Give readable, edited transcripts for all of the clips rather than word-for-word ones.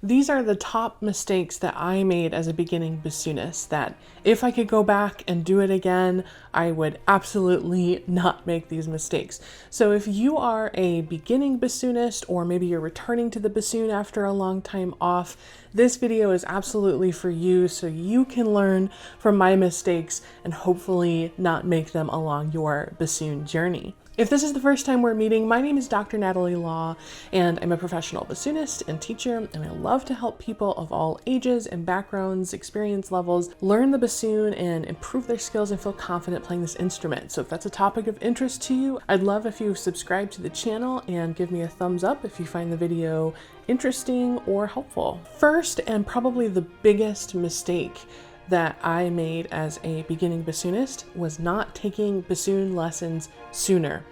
These are the top mistakes that I made as a beginning bassoonist that if I could go back and do it again, I would absolutely not make these mistakes. So if you are a beginning bassoonist, or maybe you're returning to the bassoon after a long time off, this video is absolutely for you so you can learn from my mistakes and hopefully not make them along your bassoon journey. If this is the first time we're meeting, my name is Dr. Natalie Law, and I'm a professional bassoonist and teacher, and I love to help people of all ages and backgrounds, experience levels, learn the bassoon and improve their skills and feel confident playing this instrument. So if that's a topic of interest to you, I'd love if you subscribe to the channel and give me a thumbs up if you find the video interesting or helpful. First, and probably the biggest mistake that I made as a beginning bassoonist was not taking bassoon lessons sooner.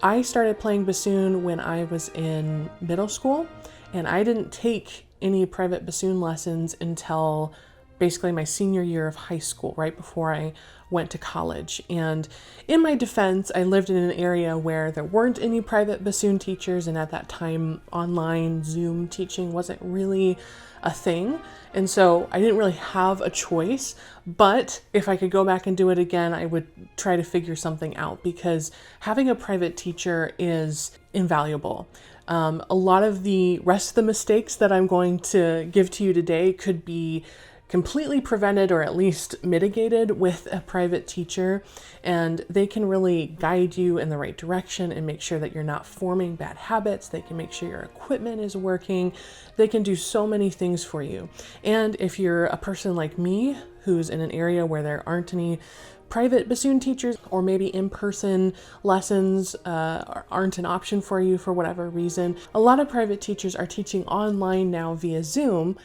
I started playing bassoon when I was in middle school, and I didn't take any private bassoon lessons until basically my senior year of high school, right before I went to college. And in my defense, I lived in an area where there weren't any private bassoon teachers, and at that time, online Zoom teaching wasn't really a thing. And so I didn't really have a choice, but if I could go back and do it again, I would try to figure something out, because having a private teacher is invaluable. A lot of the rest of the mistakes that I'm going to give to you today could be completely prevented or at least mitigated with a private teacher, and they can really guide you in the right direction and make sure that you're not forming bad habits. They can make sure your equipment is working. They can do so many things for you. And if you're a person like me who's in an area where there aren't any private bassoon teachers, or maybe in-person lessons aren't an option for you for whatever reason, a lot of private teachers are teaching online now via Zoom,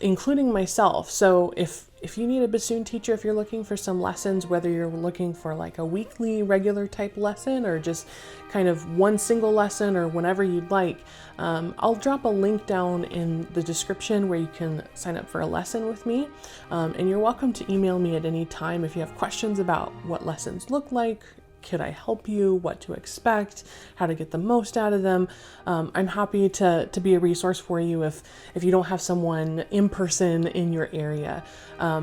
including myself. So if you need a bassoon teacher, if you're looking for some lessons, whether you're looking for like a weekly regular type lesson or just kind of one single lesson or whenever you'd like, I'll drop a link down in the description where you can sign up for a lesson with me. And you're welcome to email me at any time if you have questions about what lessons look like. Could I help you? What to expect? How to get the most out of them? I'm happy to be a resource for you if you don't have someone in person in your area.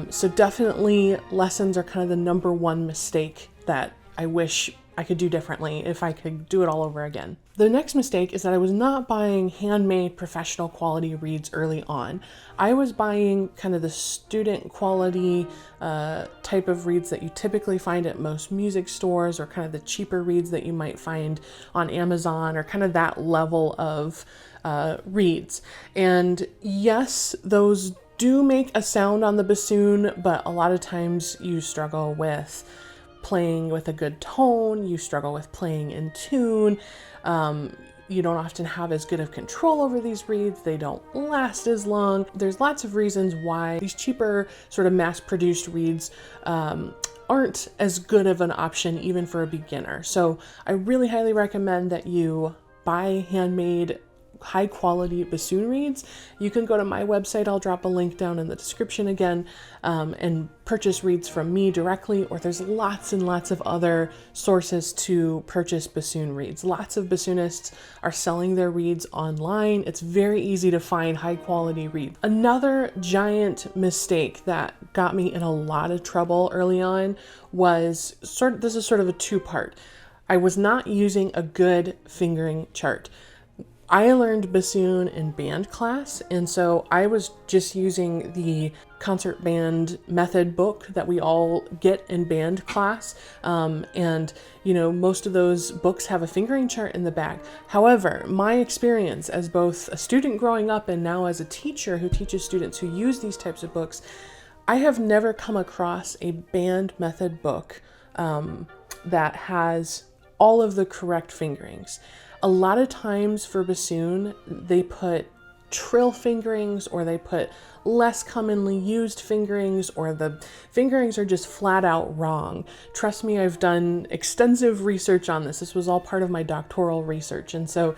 So definitely lessons are kind of the number one mistake that I wish I could do differently if I could do it all over again. The next mistake is that I was not buying handmade professional quality reeds early on. I was buying kind of the student quality type of reeds that you typically find at most music stores, or kind of the cheaper reeds that you might find on Amazon, or kind of that level of reeds. And yes, those do make a sound on the bassoon, but a lot of times you struggle with playing with a good tone, you struggle with playing in tune, you don't often have as good of control over these reeds, they don't last as long. There's lots of reasons why these cheaper sort of mass-produced reeds aren't as good of an option even for a beginner. So I really highly recommend that you buy handmade high quality bassoon reeds. You can go to my website, I'll drop a link down in the description again, and purchase reeds from me directly, or there's lots and lots of other sources to purchase bassoon reeds. Lots of bassoonists are selling their reeds online. It's very easy to find high quality reeds. Another giant mistake that got me in a lot of trouble early on was this is sort of a two-part. I was not using a good fingering chart. I learned bassoon in band class, and so I was just using the concert band method book that we all get in band class. And, you know, most of those books have a fingering chart in the back. However, my experience as both a student growing up and now as a teacher who teaches students who use these types of books, I have never come across a band method book that has all of the correct fingerings. A lot of times for bassoon, they put trill fingerings, or they put less commonly used fingerings, or the fingerings are just flat out wrong. Trust me, I've done extensive research on this. This was all part of my doctoral research. And so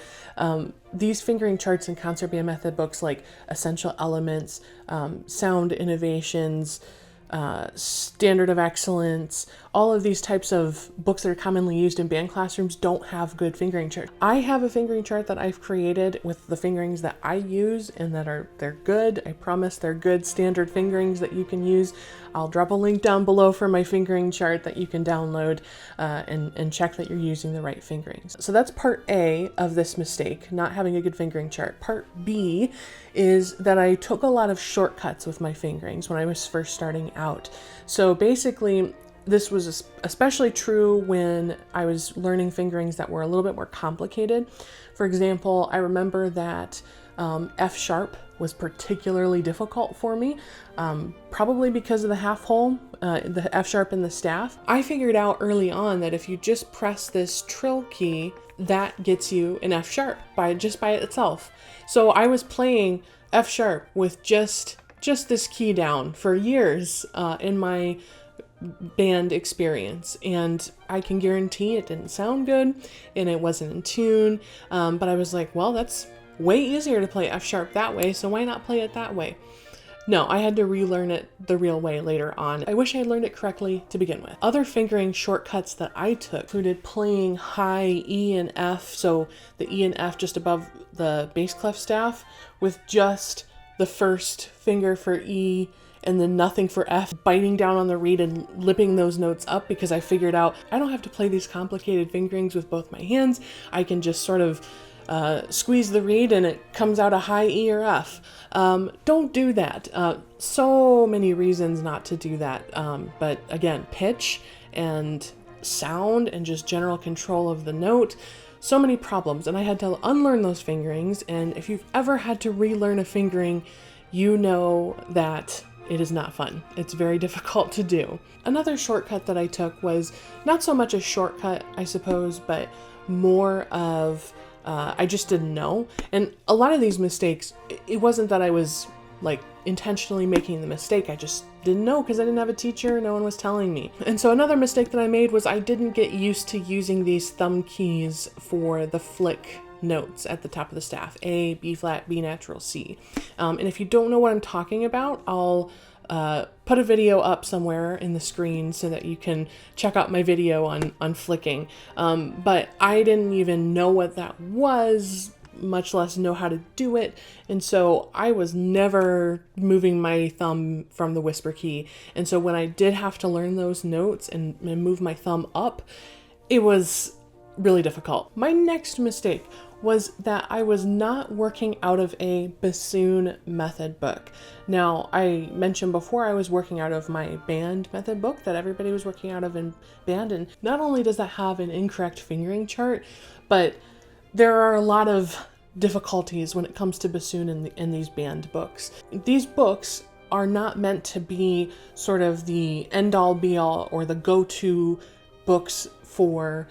these fingering charts and concert band method books like Essential Elements, Sound Innovations, Standard of Excellence, all of these types of books that are commonly used in band classrooms don't have good fingering charts. I have a fingering chart that I've created with the fingerings that I use and they're good. I promise they're good standard fingerings that you can use. I'll drop a link down below for my fingering chart that you can download and check that you're using the right fingerings. So that's part A of this mistake, not having a good fingering chart. Part B is that I took a lot of shortcuts with my fingerings when I was first starting out. So basically, this was especially true when I was learning fingerings that were a little bit more complicated. For example, I remember that F sharp was particularly difficult for me, probably because of the half hole, the F sharp in the staff. I figured out early on that if you just press this trill key, that gets you an F sharp by itself. So I was playing F sharp with just this key down for years in my band experience, and I can guarantee it didn't sound good and it wasn't in tune, but I was like, well, that's way easier to play F sharp that way, so why not play it that way? No, I had to relearn it the real way later on. I wish I learned it correctly to begin with. Other fingering shortcuts that I took included playing high E and F, so the E and F just above the bass clef staff, with just the first finger for E and then nothing for F, biting down on the reed and lipping those notes up, because I figured out I don't have to play these complicated fingerings with both my hands. I can just sort of squeeze the reed and it comes out a high E or F. Don't do that. So many reasons not to do that. But again, pitch and sound and just general control of the note, so many problems. And I had to unlearn those fingerings. And if you've ever had to relearn a fingering, you know that it is not fun. It's very difficult to do. Another shortcut that I took was not so much a shortcut, I suppose, but more of I just didn't know. And a lot of these mistakes, it wasn't that I was like intentionally making the mistake. I just didn't know because I didn't have a teacher. No one was telling me. And so another mistake that I made was I didn't get used to using these thumb keys for the flick notes at the top of the staff: A, B flat, B natural, C. And if you don't know what I'm talking about, I'll put a video up somewhere in the screen so that you can check out my video on flicking. But I didn't even know what that was, much less know how to do it. And so I was never moving my thumb from the whisper key. And so when I did have to learn those notes and move my thumb up, it was really difficult. My next mistake was that I was not working out of a bassoon method book. Now, I mentioned before I was working out of my band method book that everybody was working out of in band, and not only does that have an incorrect fingering chart, but there are a lot of difficulties when it comes to bassoon in these band books. These books are not meant to be sort of the end-all be-all or the go-to books for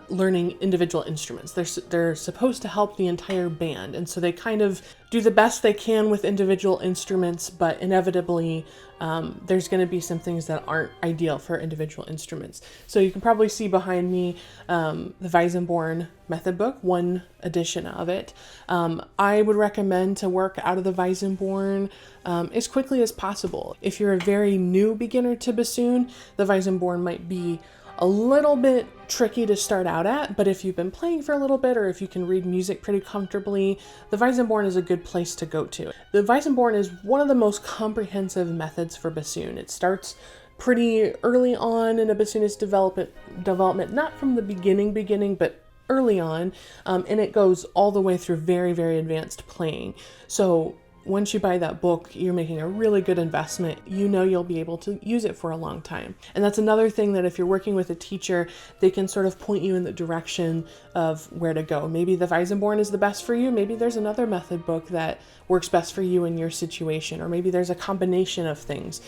learning individual instruments. They're supposed to help the entire band, and so they kind of do the best they can with individual instruments, but inevitably there's going to be some things that aren't ideal for individual instruments. So you can probably see behind me the Weissenborn method book, one edition of it. I would recommend to work out of the Weissenborn as quickly as possible. If you're a very new beginner to bassoon, the Weissenborn might be a little bit tricky to start out at, but if you've been playing for a little bit, or if you can read music pretty comfortably, the Weissenborn is a good place to go to. The Weissenborn is one of the most comprehensive methods for bassoon. It starts pretty early on in a bassoonist development, not from the beginning, but early on, and it goes all the way through very, very advanced playing. So once you buy that book, you're making a really good investment. You know you'll be able to use it for a long time. And that's another thing that if you're working with a teacher, they can sort of point you in the direction of where to go. Maybe the Weissenborn is the best for you. Maybe there's another method book that works best for you in your situation, or maybe there's a combination of things.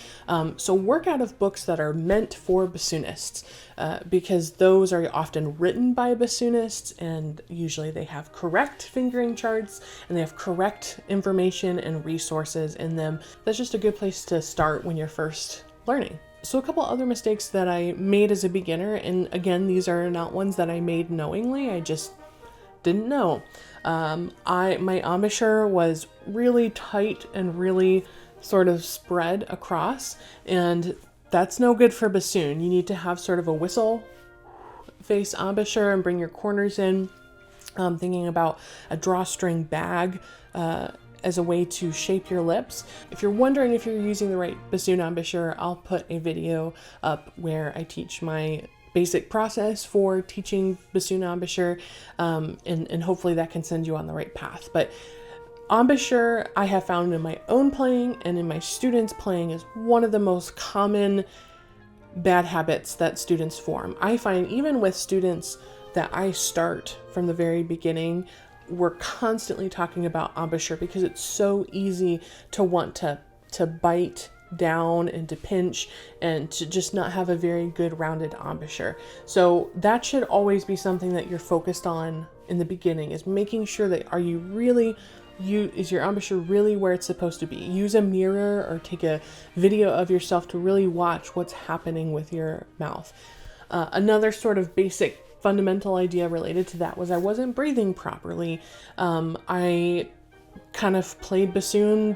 So work out of books that are meant for bassoonists, because those are often written by bassoonists, and usually they have correct fingering charts and they have correct information and resources in them. That's just a good place to start when you're first learning. So a couple other mistakes that I made as a beginner, and again, these are not ones that I made knowingly, I just didn't know. My embouchure was really tight and really sort of spread across, and that's no good for bassoon. You need to have sort of a whistle face embouchure and bring your corners in. Thinking about a drawstring bag as a way to shape your lips. If you're wondering if you're using the right bassoon embouchure, I'll put a video up where I teach my basic process for teaching bassoon embouchure, and hopefully that can send you on the right path. But embouchure, I have found in my own playing and in my students' playing, is one of the most common bad habits that students form. I find even with students that I start from the very beginning, we're constantly talking about embouchure because it's so easy to want to bite down and to pinch and to just not have a very good rounded embouchure. So that should always be something that you're focused on in the beginning, is making sure that is your embouchure really where it's supposed to be? Use a mirror or take a video of yourself to really watch what's happening with your mouth. Another sort of basic fundamental idea related to that was I wasn't breathing properly. I kind of played bassoon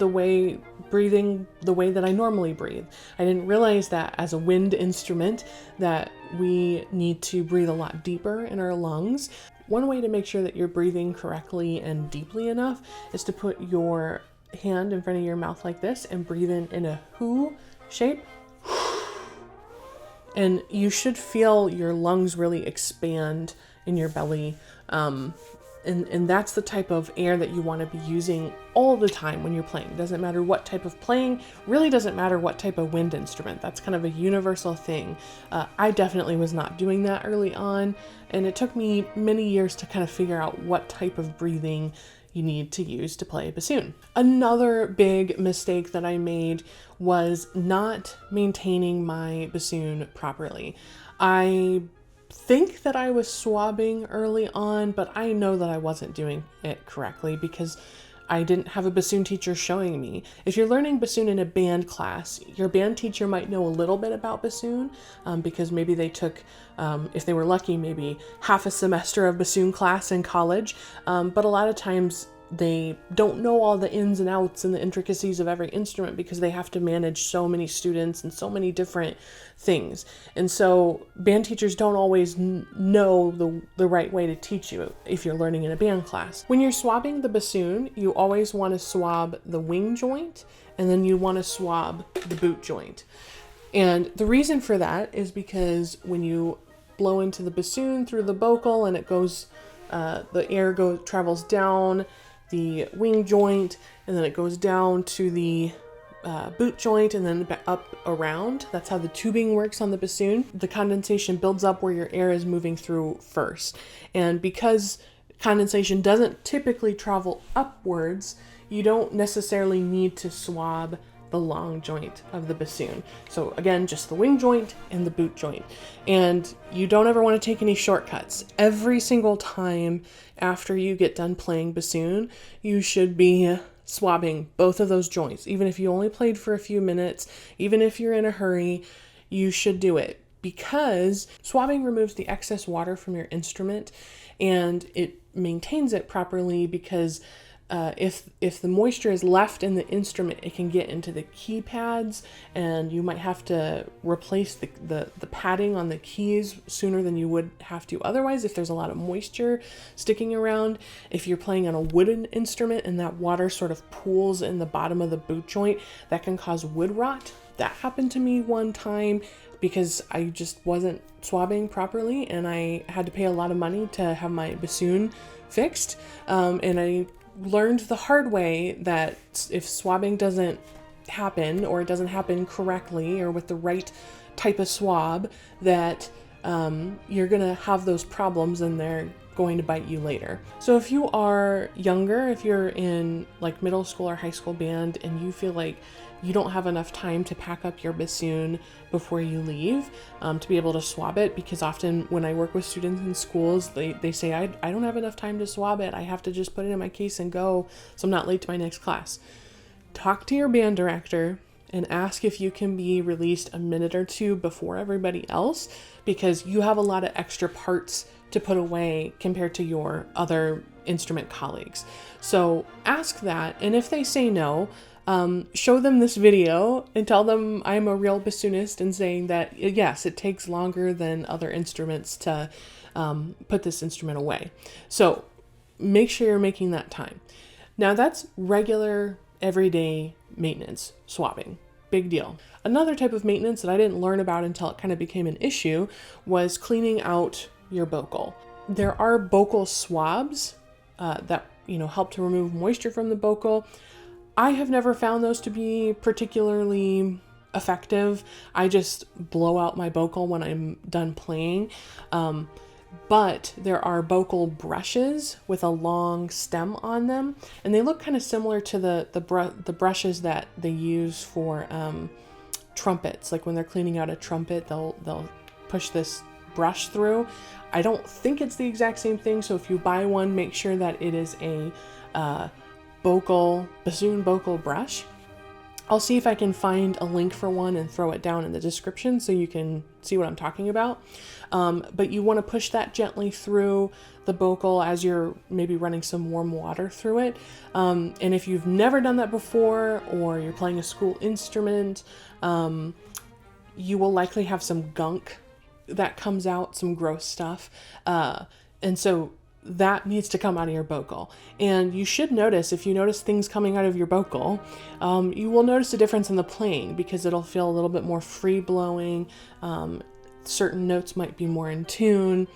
breathing the way that I normally breathe. I didn't realize that as a wind instrument that we need to breathe a lot deeper in our lungs. One way to make sure that you're breathing correctly and deeply enough is to put your hand in front of your mouth like this and breathe in a who shape. And you should feel your lungs really expand in your belly. And that's the type of air that you want to be using all the time when you're playing. It doesn't matter what type of playing, really doesn't matter what type of wind instrument. That's kind of a universal thing. I definitely was not doing that early on, and it took me many years to kind of figure out what type of breathing you need to use to play bassoon. Another big mistake that I made was not maintaining my bassoon properly. I think that I was swabbing early on, but I know that I wasn't doing it correctly because I didn't have a bassoon teacher showing me. If you're learning bassoon in a band class, your band teacher might know a little bit about bassoon because maybe they took, if they were lucky, maybe half a semester of bassoon class in college. But a lot of times they don't know all the ins and outs and the intricacies of every instrument because they have to manage so many students and so many different things. And so band teachers don't always know the right way to teach you if you're learning in a band class. When you're swabbing the bassoon, you always want to swab the wing joint, and then you want to swab the boot joint. And the reason for that is because when you blow into the bassoon through the bocal and it goes, the air travels down the wing joint, and then it goes down to the boot joint and then up around. That's how the tubing works on the bassoon. The condensation builds up where your air is moving through first. And because condensation doesn't typically travel upwards, you don't necessarily need to swab the long joint of the bassoon. So again, just the wing joint and the boot joint. And you don't ever want to take any shortcuts. Every single time after you get done playing bassoon, you should be swabbing both of those joints. Even if you only played for a few minutes, even if you're in a hurry, you should do it, because swabbing removes the excess water from your instrument and it maintains it properly, because if the moisture is left in the instrument, it can get into the key pads, and you might have to replace the padding on the keys sooner than you would have to otherwise if there's a lot of moisture sticking around. If you're playing on a wooden instrument and that water sort of pools in the bottom of the boot joint, that can cause wood rot. That happened to me one time because I just wasn't swabbing properly, and I had to pay a lot of money to have my bassoon fixed, and I learned the hard way that if swabbing doesn't happen, or it doesn't happen correctly or with the right type of swab, that you're gonna have those problems and they're going to bite you later. So if you are younger, if you're in like middle school or high school band and you feel like you don't have enough time to pack up your bassoon before you leave to be able to swab it, because often when I work with students in schools, they say, I don't have enough time to swab it. I have to just put it in my case and go, so I'm not late to my next class. Talk to your band director and ask if you can be released a minute or two before everybody else, because you have a lot of extra parts to put away compared to your other instrument colleagues. So ask that, and if they say no, show them this video and tell them I'm a real bassoonist and saying that, yes, it takes longer than other instruments to put this instrument away. So make sure you're making that time. Now that's regular, everyday maintenance, swabbing. Big deal. Another type of maintenance that I didn't learn about until it kind of became an issue was cleaning out your bocal. There are bocal swabs that help to remove moisture from the bocal. I have never found those to be particularly effective. I just blow out my bocal when I'm done playing. But there are bocal brushes with a long stem on them, and they look kind of similar to the brushes that they use for trumpets. Like when they're cleaning out a trumpet, they'll push this brush through. I don't think it's the exact same thing, so if you buy one, make sure that it is a bassoon bocal brush. I'll see if I can find a link for one and throw it down in the description so you can see what I'm talking about. But you want to push that gently through the bocal as you're maybe running some warm water through it. And if you've never done that before, or you're playing a school instrument, you will likely have some gunk that comes out, some gross stuff. And so that needs to come out of your bocal. And you should notice, if you notice things coming out of your bocal, you will notice a difference in the playing because it'll feel a little bit more free blowing. Certain notes might be more in tune,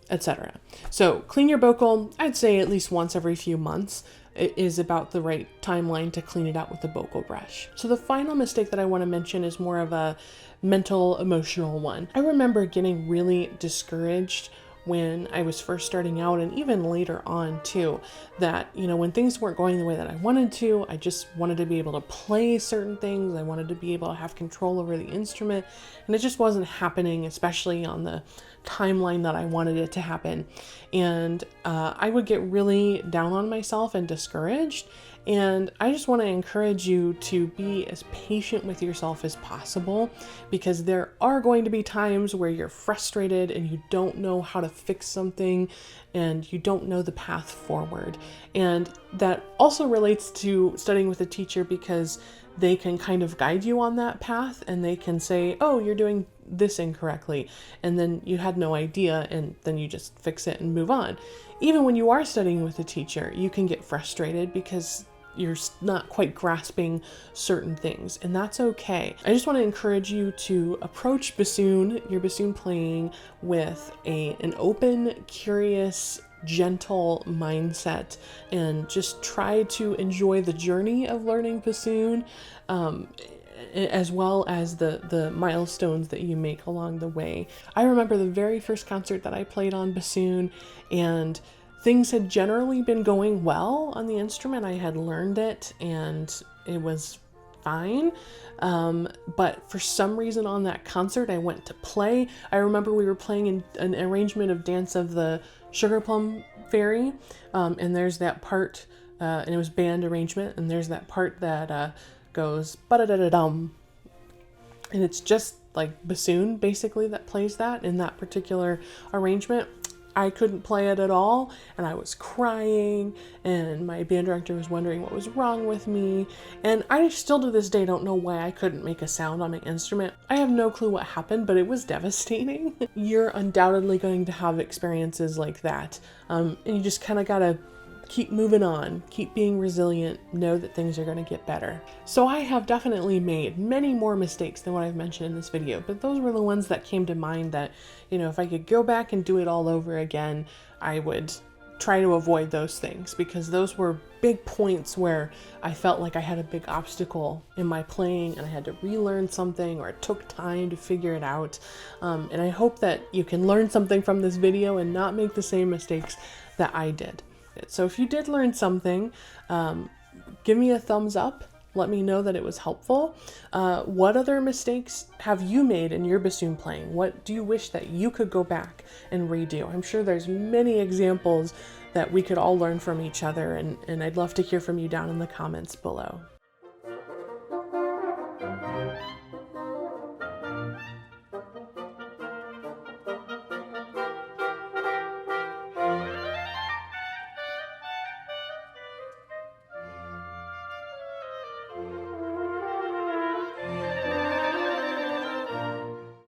etc. So clean your bocal. I'd say at least once every few months is about the right timeline to clean it out with the bocal brush. So the final mistake that I want to mention is more of a mental, emotional one. I remember getting really discouraged when I was first starting out, and even later on too, that, when things weren't going the way that I wanted to, I just wanted to be able to play certain things. I wanted to be able to have control over the instrument, and it just wasn't happening, especially on the timeline that I wanted it to happen. And I would get really down on myself and discouraged. And I just want to encourage you to be as patient with yourself as possible, because there are going to be times where you're frustrated and you don't know how to fix something and you don't know the path forward. And that also relates to studying with a teacher, because they can kind of guide you on that path and they can say, oh, you're doing this incorrectly. And then you had no idea, and then you just fix it and move on. Even when you are studying with a teacher, you can get frustrated because you're not quite grasping certain things, and that's okay. I just want to encourage you to approach your bassoon playing with an open, curious, gentle mindset, and just try to enjoy the journey of learning bassoon, as well as the milestones that you make along the way. I remember the very first concert that I played on bassoon, and things had generally been going well on the instrument. I had learned it and it was fine. But for some reason on that concert, I went to play. I remember we were playing an arrangement of Dance of the Sugar Plum Fairy. And there's that part, and it was band arrangement. And there's that part that goes ba-da-da-da-dum. And it's just like bassoon basically that plays that in that particular arrangement. I couldn't play it at all, and I was crying, and my band director was wondering what was wrong with me, and I still to this day don't know why I couldn't make a sound on my instrument. I have no clue what happened, but it was devastating. You're undoubtedly going to have experiences like that, and you just kind of gotta keep moving on, keep being resilient, know that things are going to get better. So I have definitely made many more mistakes than what I've mentioned in this video, but those were the ones that came to mind that, if I could go back and do it all over again, I would try to avoid those things, because those were big points where I felt like I had a big obstacle in my playing and I had to relearn something, or it took time to figure it out. And I hope that you can learn something from this video and not make the same mistakes that I did. So if you did learn something, give me a thumbs up. Let me know that it was helpful. What other mistakes have you made in your bassoon playing? What do you wish that you could go back and redo? I'm sure there's many examples that we could all learn from each other, and I'd love to hear from you down in the comments below.